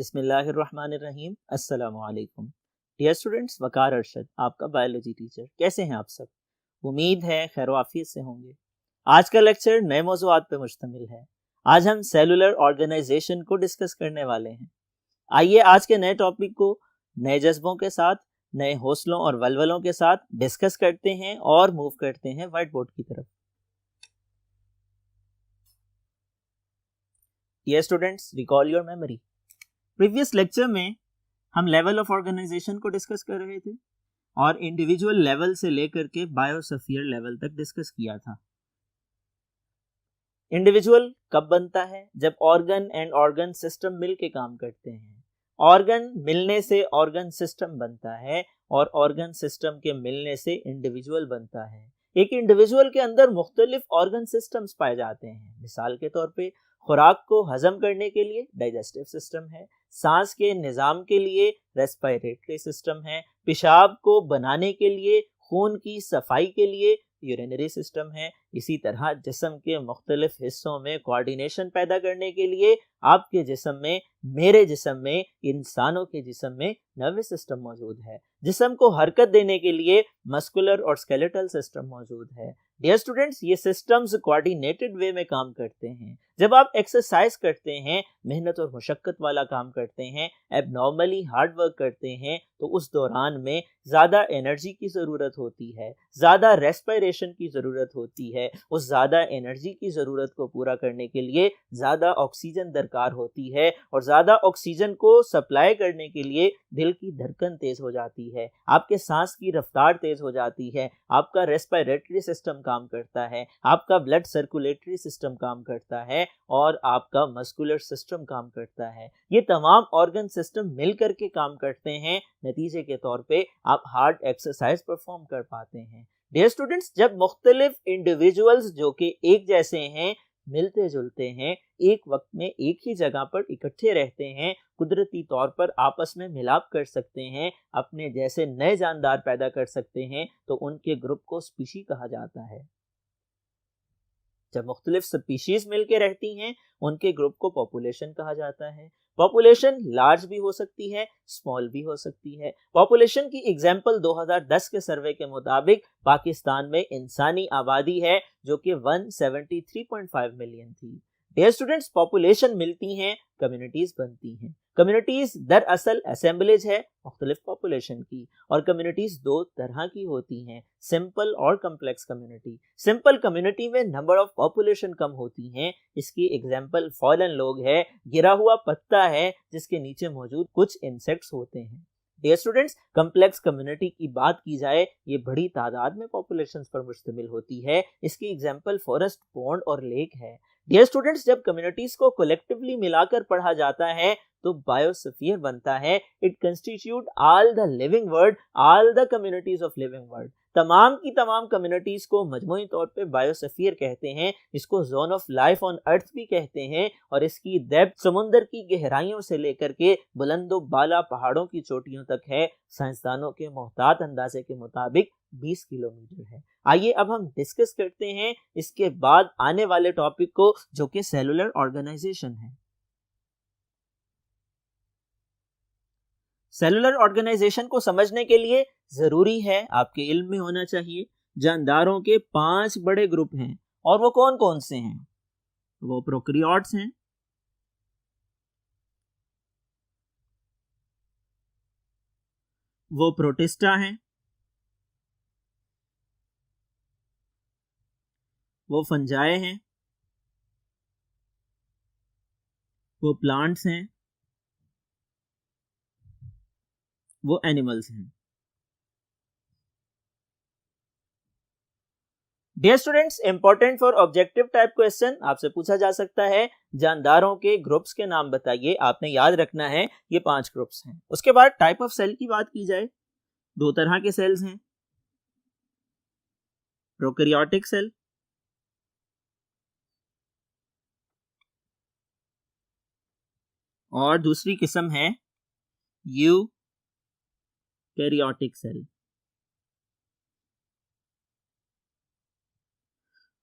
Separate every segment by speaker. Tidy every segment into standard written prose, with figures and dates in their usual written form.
Speaker 1: बिस्मिल्लाहिर्रहमानिर्रहीम। अस्सलामु अलैकुम। डियर स्टूडेंट्स, वकार अरशद आपका बायोलॉजी टीचर। कैसे हैं आप सब? उम्मीद है खैर वाफियत से होंगे। आज का लेक्चर नए मौज़ूआत पे मुश्तमिल है। आज हम सेलुलर ऑर्गेनाइजेशन को डिस्कस करने वाले हैं। आइए आज के नए टॉपिक को नए जज्बों के साथ, नए हौसलों और वलवलों के साथ डिस्कस करते हैं और मूव करते हैं व्हाइट बोर्ड की तरफ। Dear students, recall your memory. Previous lecture में हम लेवल ऑफ ऑर्गेनाइजेशन को डिस्कस कर रहे थे और इंडिविजुअल लेवल से लेकर के बायोस्फीयर लेवल तक डिस्कस किया था। इंडिविजुअल कब बनता है? जब ऑर्गन एंड ऑर्गन सिस्टम मिलके काम करते हैं। ऑर्गन मिलने से ऑर्गन सिस्टम बनता है और ऑर्गन सिस्टम के मिलने से इंडिविजुअल बनता है। एक इंडिविजुअल के अंदर मुख्तलिफ ऑर्गन सिस्टम्स पाए जाते हैं। मिसाल के तौर पे खुराक को हजम करने के लिए डाइजेस्टिव सिस्टम है, सांस के निज़ाम के लिए रेस्पिरेटरी सिस्टम है, पेशाब को बनाने के लिए, खून की सफाई के लिए यूरिनरी सिस्टम है। इसी तरह जिस्म के मुख्तलिफ हिस्सों में कोऑर्डिनेशन पैदा करने के लिए आपके जिस्म में, मेरे जिस्म में, इंसानों के जिस्म में नर्वस सिस्टम मौजूद है। जिस्म को हरकत देने के लिए मस्कुलर और स्केलेटल सिस्टम मौजूद है। डियर स्टूडेंट्स, ये सिस्टम्स कोऑर्डिनेटेड वे में काम करते हैं। जब आप एक्सरसाइज करते हैं, मेहनत और मुशक्कत वाला काम करते हैं, एबनॉर्मली हार्ड वर्क करते हैं, तो उस दौरान में ज़्यादा एनर्जी की ज़रूरत होती है, ज़्यादा रेस्पिरेशन की ज़रूरत होती है। उस ज़्यादा एनर्जी की ज़रूरत को पूरा करने के लिए ज़्यादा ऑक्सीजन दरकार होती है और ज़्यादा ऑक्सीजन को सप्लाई करने के लिए दिल की धड़कन तेज़ हो जाती है, आपके सांस की रफ्तार तेज़ हो जाती है, आपका रेस्पिरेटरी सिस्टम काम करता है, आपका ब्लड सर्कुलेटरी सिस्टम काम करता है और आपका मस्कुलर सिस्टम काम करता है। ये तमाम ऑर्गन सिस्टम मिलकर के काम करते हैं। नतीजे के तौर पे आप हार्ड एक्सरसाइज परफॉर्म कर पाते हैं। डियर स्टूडेंट्स, जब मुख्तलिफ इंडिविजुअल्स जो कि एक जैसे हैं, मिलते जुलते हैं, एक वक्त में एक ही जगह पर इकट्ठे रहते हैं, कुदरती तौर पर आपस में मिलाप कर सकते हैं, अपने जैसे नए जानदार पैदा कर सकते हैं, तो उनके ग्रुप को स्पीशी कहा जाता है। जब मुख्तलिफ स्पीशीज मिलके रहती हैं, उनके ग्रुप को पॉपुलेशन कहा जाता है। पॉपुलेशन लार्ज भी हो सकती है, स्मॉल भी हो सकती है। पॉपुलेशन की एग्जांपल 2010 के सर्वे के मुताबिक पाकिस्तान में इंसानी आबादी है जो कि 173.5 मिलियन थी। डियर स्टूडेंट्स, पॉपुलेशन मिलती हैं, कम्युनिटीज बनती हैं। कम्युनिटीज दरअसल असेंबलेज है मुख्तलिफ पॉपुलेशन की, और कम्युनिटीज दो तरह की होती हैं, सिंपल और कम्प्लेक्स कम्युनिटी। सिंपल कम्युनिटी में नंबर ऑफ पॉपुलेशन कम होती हैं। इसकी एग्जांपल फॉलन लोग है, गिरा हुआ पत्ता है जिसके नीचे मौजूद कुछ इंसेक्ट्स होते हैं। डियर स्टूडेंट्स, कम्प्लेक्स कम्युनिटी की बात की जाए, ये बड़ी तादाद में पॉपुलेशंस पर मुश्तमिल होती है। इसकी एग्जांपल फॉरेस्ट, पॉन्ड और लेक है। डियर स्टूडेंट्स, जब कम्युनिटीज को कलेक्टिवली मिलाकर पढ़ा जाता है तो बायोस्फीयर बनता है। It constitute all the living world, all the communities of living world. तमाम की तमाम कम्युनिटीज को मजमूई तौर पे बायोस्फीयर कहते हैं। इसको zone of life on earth भी कहते हैं और इसकी डेप्थ समुंदर की गहराइयों से लेकर के बुलंदो बाला पहाड़ों की चोटियों तक है। साइंसदानों के मोहतात अंदाजे के मुताबिक 20 किलोमीटर है। आइए अब हम डिस्कस करते हैं इसके बाद आने वाले टॉपिक को, जो कि सेलुलर ऑर्गेनाइजेशन है। सेलुलर ऑर्गेनाइजेशन को समझने के लिए जरूरी है, आपके इल्म में होना चाहिए, जानदारों के 5 बड़े ग्रुप हैं। और वो कौन कौन से हैं? वो प्रोकैरियोट्स हैं, वो प्रोटिस्टा हैं, वो फंजाई हैं, वो प्लांट्स हैं, वो एनिमल्स हैं। Dear students, important for objective type question आपसे पूछा जा सकता है, जानदारों के ग्रुप्स के नाम बताइए। आपने याद रखना है ये 5 ग्रुप्स हैं। उसके बाद टाइप ऑफ सेल की बात की जाए, 2 तरह के सेल्स हैं, प्रोकैरियोटिक सेल और दूसरी किस्म है यूकैरियोटिक सेल।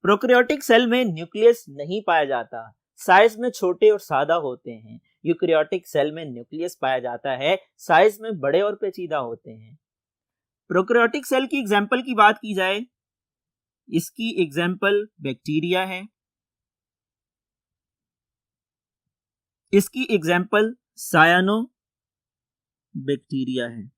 Speaker 1: प्रोकैरियोटिक सेल में न्यूक्लियस नहीं पाया जाता, साइज में छोटे और सादा होते हैं। यूकैरियोटिक सेल में न्यूक्लियस पाया जाता है, साइज में बड़े और पेचीदा होते हैं। प्रोकैरियोटिक सेल की एग्जाम्पल की बात की जाए, इसकी एग्जाम्पल बैक्टीरिया है, इसकी एग्जाम्पल सायानो बैक्टीरिया है।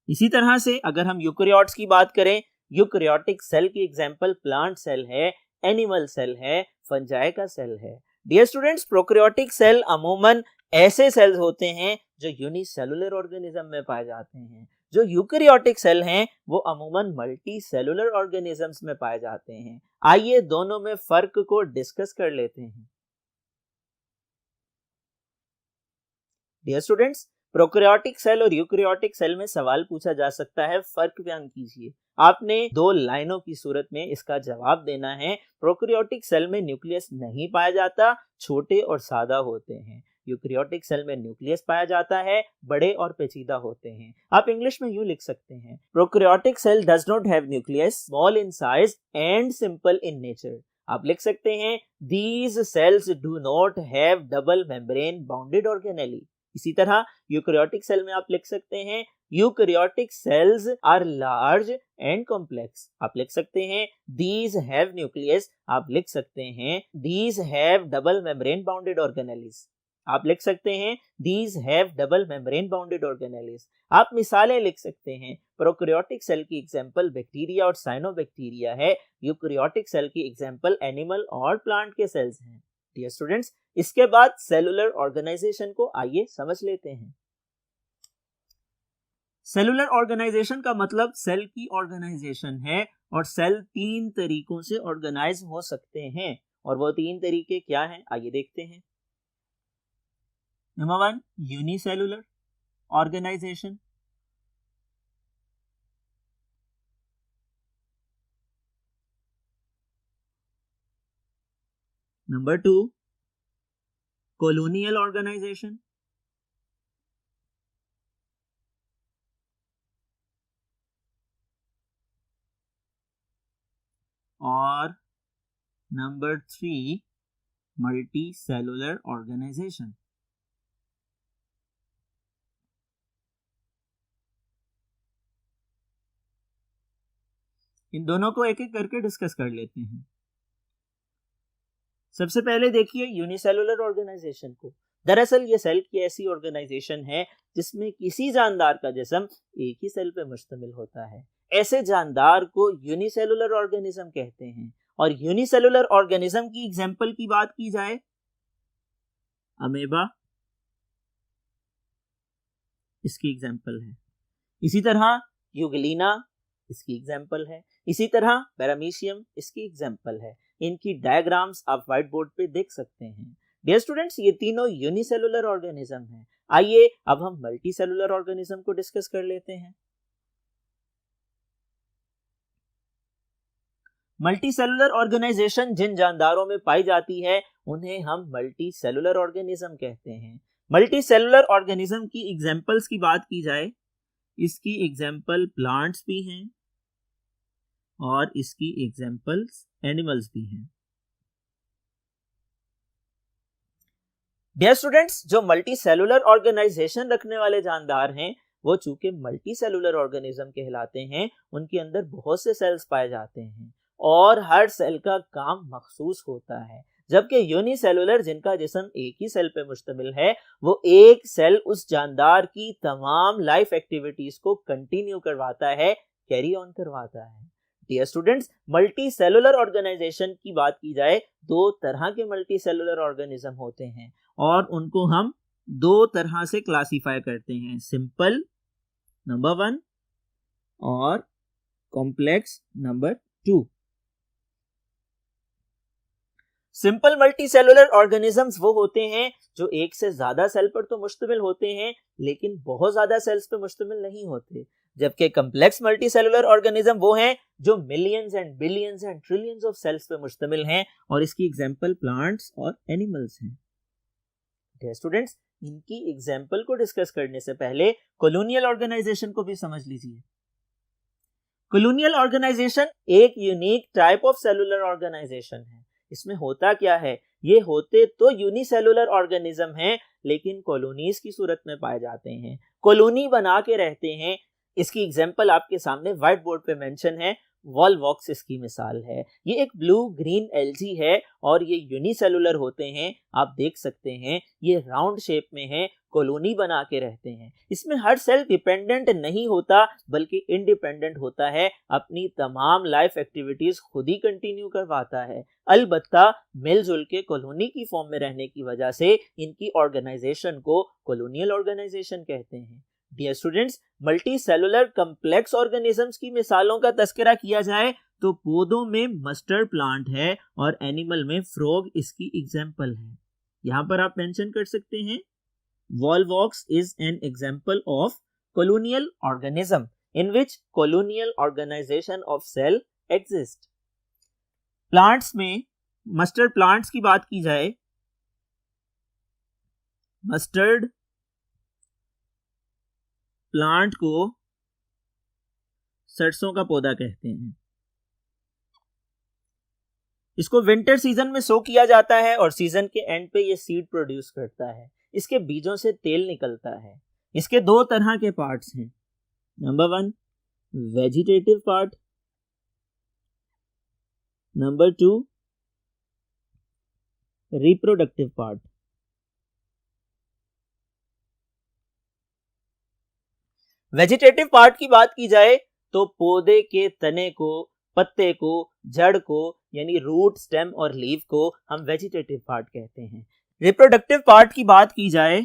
Speaker 1: इसी तरह से अगर हम यूकैरियोट्स की बात करें, यूकैरियोटिक सेल की एग्जाम्पल प्लांट सेल है, एनिमल सेल है, फंजाई का सेल है। डियर स्टूडेंट्स, प्रोकैरियोटिक सेल अमूमन ऐसे सेल्स होते हैं जो यूनिसेलुलर ऑर्गेनिज्म में पाए जाते हैं। जो यूकैरियोटिक सेल हैं वो अमूमन मल्टी सेलुलर ऑर्गेनिजम्स में पाए जाते हैं। आइए दोनों में फर्क को डिस्कस कर लेते हैं। डियर स्टूडेंट्स, प्रोकैरियोटिक सेल और यूकैरियोटिक सेल में सवाल पूछा जा सकता है, फर्क बयान कीजिए। आपने 2 लाइनों की सूरत में इसका जवाब देना है। प्रोकैरियोटिक सेल में न्यूक्लियस नहीं पाया जाता, छोटे और सादा होते हैं। यूकैरियोटिक सेल में न्यूक्लियस पाया जाता है, बड़े और पेचीदा होते हैं। आप इंग्लिश में यूं लिख सकते हैं, prokaryotic cell does not have nucleus, small in size and simple in nature. आप लिख सकते हैं, these cells do not have double membrane bounded organelle. इसी तरह यूकैरियोटिक सेल में आप लिख सकते हैं, eukaryotic cells are large and complex. आप लिख सकते हैं, दीज हैव न्यूक्लियस। आप लिख सकते हैं, these have double membrane bounded organelles. आप लिख सकते हैं, these have double membrane bounded organelles. आप मिसालें लिख सकते हैं, प्रोकैरियोटिक सेल की एग्जांपल बैक्टीरिया और साइनोबैक्टीरिया है, यूकैरियोटिक सेल की एग्जांपल एनिमल और प्लांट के सेल्स हैं। डियर स्टूडेंट्स, इसके बाद सेलुलर ऑर्गेनाइजेशन को आइए समझ लेते हैं। सेलुलर ऑर्गेनाइजेशन का मतलब सेल की ऑर्गेनाइजेशन है, और सेल 3 तरीकों से ऑर्गेनाइज हो सकते हैं, और वो 3 तरीके क्या हैं आइए देखते हैं। Number 1, unicellular organization. Number 2, colonial organization. और नंबर 3, मल्टी सेलुलर ऑर्गेनाइजेशन। इन दोनों को एक एक करके डिस्कस कर लेते हैं। सबसे पहले देखिए यूनिसेलुलर ऑर्गेनाइजेशन को। दरअसल ये सेल की ऐसी ऑर्गेनाइजेशन है जिसमें किसी जानदार का जिस्म एक ही सेल पे मुश्तमिल होता है। ऐसे जानदार को यूनिसेलुलर ऑर्गेनिज्म कहते हैं। और यूनिसेलुलर ऑर्गेनिज्म की एग्जांपल की बात की जाए, अमेबा इसकी एग्जांपल है। इसी तरह यूग्लिना इसकी एग्जांपल है। इसी तरह पैरामीशियम इसकी एग्जांपल है। इनकी डायग्राम्स आप व्हाइट बोर्ड पे देख सकते हैं। डियर स्टूडेंट्स, ये तीनों यूनिसेलुलर ऑर्गेनिज्म हैं। आइए अब हम मल्टी सेलुलर ऑर्गेनिज्म को डिस्कस कर लेते हैं। मल्टी सेलुलर ऑर्गेनाइजेशन जिन जानदारों में पाई जाती है उन्हें हम मल्टी सेलुलर ऑर्गेनिज्म कहते हैं। मल्टी सेलुलर ऑर्गेनिज्म की एग्जांपल्स की बात की जाए, इसकी एग्जांपल प्लांट्स भी हैं और इसकी एग्जांपल्स एनिमल्स भी हैं। डियर स्टूडेंट्स, जो मल्टी सेलुलर ऑर्गेनाइजेशन रखने वाले जानदार हैं वो चूंकि मल्टी सेलुलर ऑर्गेनिज्म कहलाते हैं, उनके अंदर बहुत से सेल्स पाए जाते हैं और हर सेल का काम मखसूस होता है। जबकि यूनिसेलुलर, जिनका जिस्म एक ही सेल पे मुश्तमिल है, वो एक सेल उस जानदार की तमाम लाइफ एक्टिविटीज को कंटिन्यू करवाता है, कैरी ऑन करवाता है। Dear students, multi cellular organization की बात की जाए, 2 तरह के मल्टी सेलुलर ऑर्गेनिज्म होते हैं और उनको हम 2 तरह से क्लासिफाई करते हैं, सिंपल नंबर 1 और complex number 2। Simple multi cellular organisms वो होते हैं जो एक से ज्यादा सेल पर तो मुश्तमिल होते हैं लेकिन बहुत ज्यादा सेल्स पर मुश्तमिल नहीं होते। जबकि कॉम्प्लेक्स मल्टी सेलुलर ऑर्गेनिज्म वो हैं जो millions and billions and trillions of cells पे मुश्तमिल हैं, और इसकी एग्जांपल प्लांट्स और एनिमल्स हैं। डियर स्टूडेंट्स, इनकी एग्जांपल को डिस्कस करने से पहले कॉलोनियल ऑर्गेनाइजेशन को भी समझ लीजिए। कॉलोनियल ऑर्गेनाइजेशन एक unique type of cellular organization है। इसमें होता क्या है, ये होते तो यूनिसेलुलर ऑर्गेनिज्म हैं, लेकिन कॉलोनीज की सूरत में पाए जाते हैं, कॉलोनी बना के रहते हैं। इसकी एग्जांपल आपके सामने व्हाइट बोर्ड पे मेंशन है, वॉलवॉक्स इसकी मिसाल है। ये एक ब्लू ग्रीन एल्गी है और ये यूनिसेलुलर होते हैं। आप देख सकते हैं ये राउंड शेप में है, कॉलोनी बना के रहते हैं। इसमें हर सेल डिपेंडेंट नहीं होता बल्कि इंडिपेंडेंट होता है, अपनी तमाम लाइफ एक्टिविटीज खुद ही कंटिन्यू करवाता है। अलबत्ता मिलजुल के कॉलोनी की फॉर्म में रहने की वजह से इनकी ऑर्गेनाइजेशन को कॉलोनियल ऑर्गेनाइजेशन कहते हैं। Dear students, multi cellular complex organisms की मिसालों का तस्करा किया जाए तो पौधों में मस्टर्ड प्लांट है और एनिमल में फ्रॉग इसकी एग्जांपल है। यहां पर आप मेंशन कर सकते हैं, Volvox is an example of colonial organism in which colonial organization of cell exist। Plants में मस्टर्ड प्लांट्स की बात की जाए, मस्टर्ड प्लांट को सरसों का पौधा कहते हैं। इसको विंटर सीजन में सो किया जाता है और सीजन के एंड पे ये सीड प्रोड्यूस करता है। इसके बीजों से तेल निकलता है। इसके दो तरह के पार्ट्स हैं, number 1 vegetative part, number 2 reproductive part. Vegetative part की बात की जाए तो पौधे के तने को, पत्ते को, जड़ को यानी रूट, स्टेम और लीव को हम वेजिटेटिव पार्ट कहते हैं। रिप्रोडक्टिव पार्ट की बात की जाए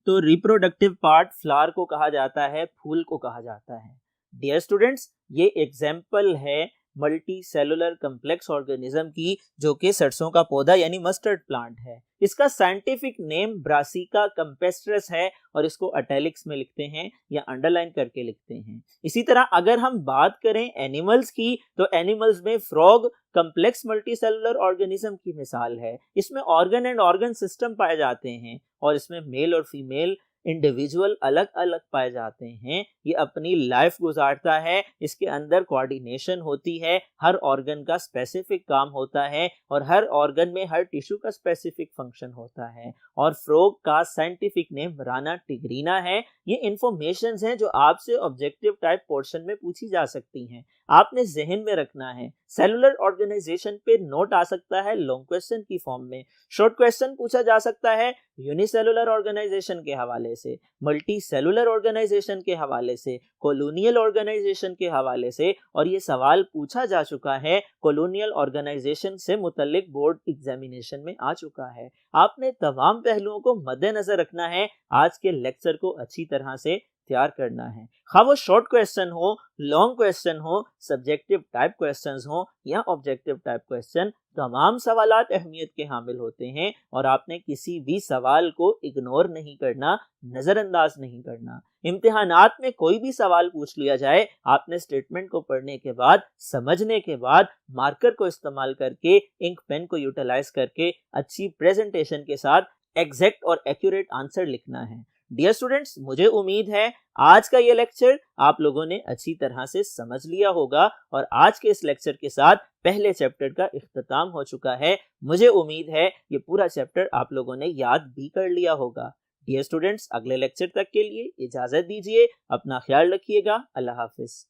Speaker 1: तो रिप्रोडक्टिव पार्ट फ्लावर को कहा जाता है, फूल को कहा जाता है। डियर स्टूडेंट्स, ये एग्जाम्पल है मल्टी सेलुलर कम्प्लेक्स ऑर्गेनिज्म की, जो कि सरसों का पौधा यानी मस्टर्ड प्लांट है। इसका साइंटिफिक नेम ब्रासिका कैम्पेस्ट्रस है और इसको इटैलिक्स में लिखते हैं या अंडरलाइन करके लिखते हैं। इसी तरह अगर हम बात करें एनिमल्स की तो एनिमल्स में frog complex multi cellular organism की मिसाल है। इसमें ऑर्गन एंड ऑर्गन सिस्टम पाए जाते हैं और इसमें मेल और फीमेल इंडिविजुअल अलग अलग पाए जाते हैं। ये अपनी लाइफ गुजारता है, इसके अंदर कोऑर्डिनेशन होती है, हर ऑर्गन का स्पेसिफिक काम होता है और हर ऑर्गन में हर टिश्यू का स्पेसिफिक फंक्शन होता है। और फ्रॉग का साइंटिफिक नेम राना टिग्रीना है। ये इंफॉर्मेशंस हैं जो आपसे ऑब्जेक्टिव टाइप पोर्शन में पूछी जा सकती हैं, आपने जहन में रखना है। सेलुलर ऑर्गेनाइजेशन पे नोट आ सकता है लॉन्ग क्वेश्चन की फॉर्म में, शॉर्ट क्वेश्चन पूछा जा सकता है यूनिसेलुलर ऑर्गेनाइजेशन के हवाले से, मल्टी सेलुलर ऑर्गेनाइजेशन के हवाले से, कॉलोनियल ऑर्गेनाइजेशन के हवाले से, और ये सवाल पूछा जा चुका है कॉलोनियल ऑर्गेनाइजेशन से मुतल्लिक बोर्ड एग्जामिनेशन में आ चुका है। आपने तमाम पहलुओं को मद्देनजर रखना है, आज के लेक्चर को अच्छी तरह से तैयार करना है। खा वो शॉर्ट क्वेश्चन हो, लॉन्ग क्वेश्चन हो, सब्जेक्टिव टाइप क्वेश्चंस हो या ऑब्जेक्टिव टाइप क्वेश्चन, तमाम सवालात अहमियत के हामिल होते हैं और आपने किसी भी सवाल को इग्नोर नहीं करना, नजरअंदाज नहीं करना। इम्तिहानात में कोई भी सवाल पूछ लिया जाए, आपने स्टेटमेंट को पढ़ने के बाद, समझने के बाद, मार्कर को इस्तेमाल करके, इंक पेन को यूटिलाइज करके अच्छी प्रेजेंटेशन के साथ एग्जैक्ट और एक्यूरेट आंसर लिखना है। डियर स्टूडेंट्स, मुझे उम्मीद है आज का ये लेक्चर आप लोगों ने अच्छी तरह से समझ लिया होगा और आज के इस लेक्चर के साथ पहले चैप्टर का इख्तिताम हो चुका है। मुझे उम्मीद है ये पूरा चैप्टर आप लोगों ने याद भी कर लिया होगा। डियर स्टूडेंट्स, अगले लेक्चर तक के लिए इजाजत दीजिए, अपना ख्याल रखिएगा। अल्लाह हाफिज।